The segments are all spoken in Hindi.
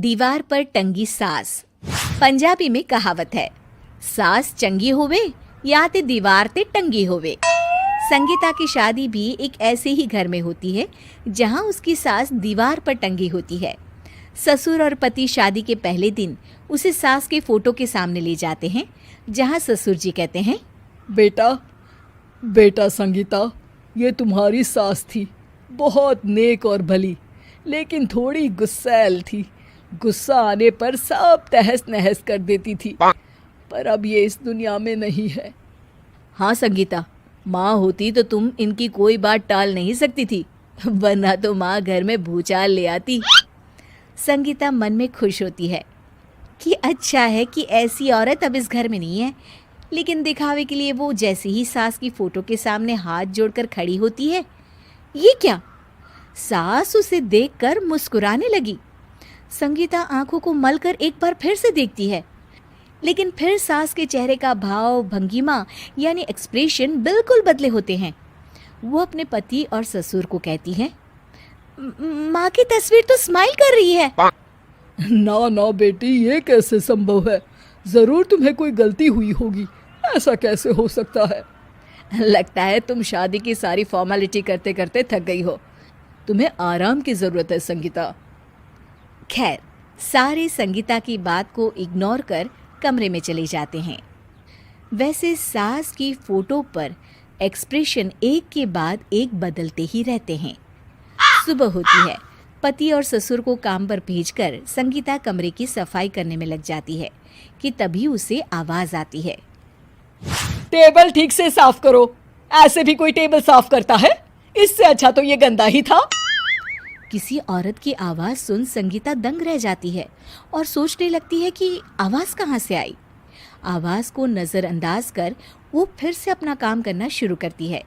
दीवार पर टंगी सास। पंजाबी में कहावत है, सास चंगी होवे या ते दीवार ते टंगी होवे। संगीता की शादी भी एक ऐसे ही घर में होती है जहां उसकी सास दीवार पर टंगी होती है। ससुर और पति शादी के पहले दिन उसे सास के फोटो के सामने ले जाते हैं, जहां ससुर जी कहते हैं, बेटा बेटा संगीता, ये तुम्हारी सास थी, बहुत नेक और भली, लेकिन थोड़ी गुस्सैल थी। गुस्सा आने पर सब तहस नहस कर देती थी, पर अब ये इस दुनिया में नहीं है। हाँ संगीता, माँ होती तो तुम इनकी कोई बात टाल नहीं सकती थी, वरना तो माँ घर में भूचाल ले आती। संगीता मन में खुश होती है कि अच्छा है कि ऐसी औरत अब इस घर में नहीं है, लेकिन दिखावे के लिए वो जैसे ही सास की फोटो के सामने हाथ जोड़कर खड़ी होती है, ये क्या? सास उसे देखकर मुस्कुराने लगी। संगीता आंखों को मलकर एक बार फिर से देखती है, लेकिन फिर सास के चेहरे का भाव, भंगिमा यानी एक्सप्रेशन बिल्कुल बदले होते हैं। वो अपने पति और ससुर को कहती है, माँ की तस्वीर तो स्माइल कर रही है। ना ना बेटी, ये कैसे संभव है? जरूर तुम्हें कोई गलती हुई होगी, ऐसा कैसे हो सकता है? लगता है तुम शादी की सारी फॉर्मेलिटी करते करते थक गई हो, तुम्हें आराम की जरूरत है संगीता। खैर, सारे संगीता की बात को इग्नोर कर कमरे में चले जाते हैं। वैसे सास की फोटो पर एक्सप्रेशन एक के बाद एक बदलते ही रहते हैं। सुबह होती है, पति और ससुर को काम पर भेजकर संगीता कमरे की सफाई करने में लग जाती है कि तभी उसे आवाज आती है, टेबल ठीक से साफ करो। ऐसे भी कोई टेबल साफ करता है? इससे अच्छा तो ये गंदा ही था। किसी औरत की आवाज सुन संगीता दंग रह जाती है और सोचने लगती है कि आवाज कहाँ से आई। आवाज को नजरअंदाज कर वो फिर से अपना काम करना शुरू करती है,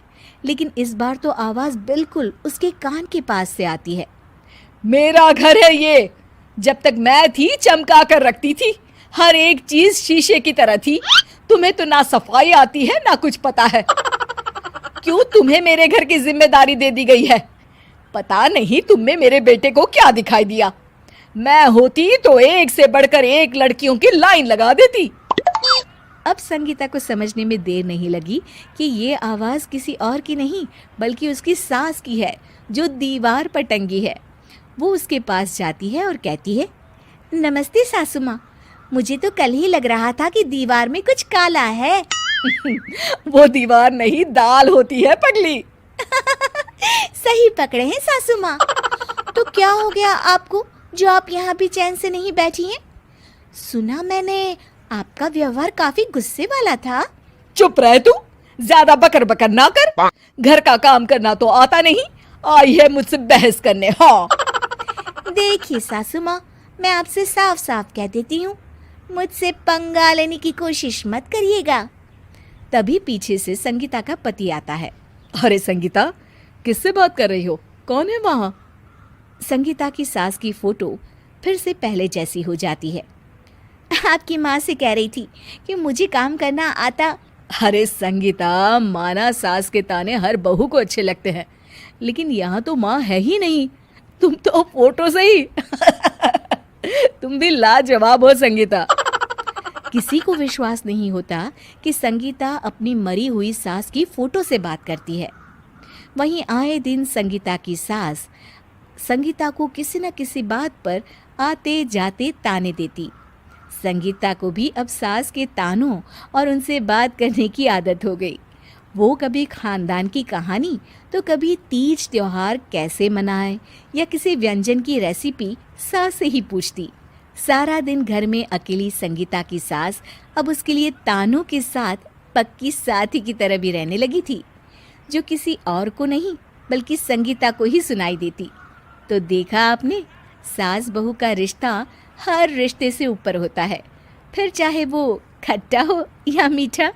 लेकिन इस बार तो आवाज बिल्कुल उसके कान के पास से आती है। मेरा घर है ये। जब तक मैं थी चमका कर रखती थी, हर एक चीज शीशे की तरह थी। तुम्हें तो ना सफाई आती है ना कुछ पता है। क्यों तुम्हें मेरे घर की जिम्मेदारी दे दी गई है? पता नहीं तुम में मेरे बेटे को क्या दिखाई दिया। मैं होती तो एक से बढ़कर एक लड़कियों की लाइन लगा देती। अब संगीता को समझने में देर नहीं लगी कि ये आवाज किसी और की नहीं बल्कि उसकी सास की है, जो दीवार पर टंगी है। वो उसके पास जाती है और कहती है, नमस्ते सासू माँ, मुझे तो कल ही लग रहा था कि दीवार में कुछ काला है। वो दीवार नहीं, दाल होती है पगली। सही पकड़े हैं सासू माँ। तो क्या हो गया आपको जो आप यहाँ भी चैन से नहीं बैठी हैं? सुना मैंने आपका व्यवहार काफी गुस्से वाला था। चुप रह तू, ज्यादा बकर बकर ना कर। घर का काम करना तो आता नहीं, आई है मुझसे बहस करने। हाँ देखिए सासू माँ, मैं आपसे साफ साफ कह देती हूँ, मुझसे पंगा लेने की कोशिश मत करिएगा। तभी पीछे से संगीता का पति आता है। अरे संगीता, किससे बात कर रही हो? कौन है वहाँ? संगीता की सास की फोटो फिर से पहले जैसी हो जाती है। आपकी माँ से कह रही थी कि मुझे काम करना आता। अरे संगीता, माना सास के ताने हर बहू को अच्छे लगते हैं, लेकिन यहाँ तो माँ है ही नहीं। तुम तो फोटो से ही तुम भी लाजवाब हो संगीता। किसी को विश्वास नहीं होता कि संगीता अपनी मरी हुई सास की फोटो से बात करती है। वहीं आए दिन संगीता की सास संगीता को किसी न किसी बात पर आते जाते ताने देती। संगीता को भी अब सास के तानों और उनसे बात करने की आदत हो गई। वो कभी खानदान की कहानी तो कभी तीज त्योहार कैसे मनाए या किसी व्यंजन की रेसिपी सास से ही पूछती। सारा दिन घर में अकेली संगीता की सास अब उसके लिए तानों के साथ पक्की साथी की तरह भी रहने लगी थी, जो किसी और को नहीं बल्कि संगीता को ही सुनाई देती। तो देखा आपने, सास बहू का रिश्ता हर रिश्ते से ऊपर होता है, फिर चाहे वो खट्टा हो या मीठा।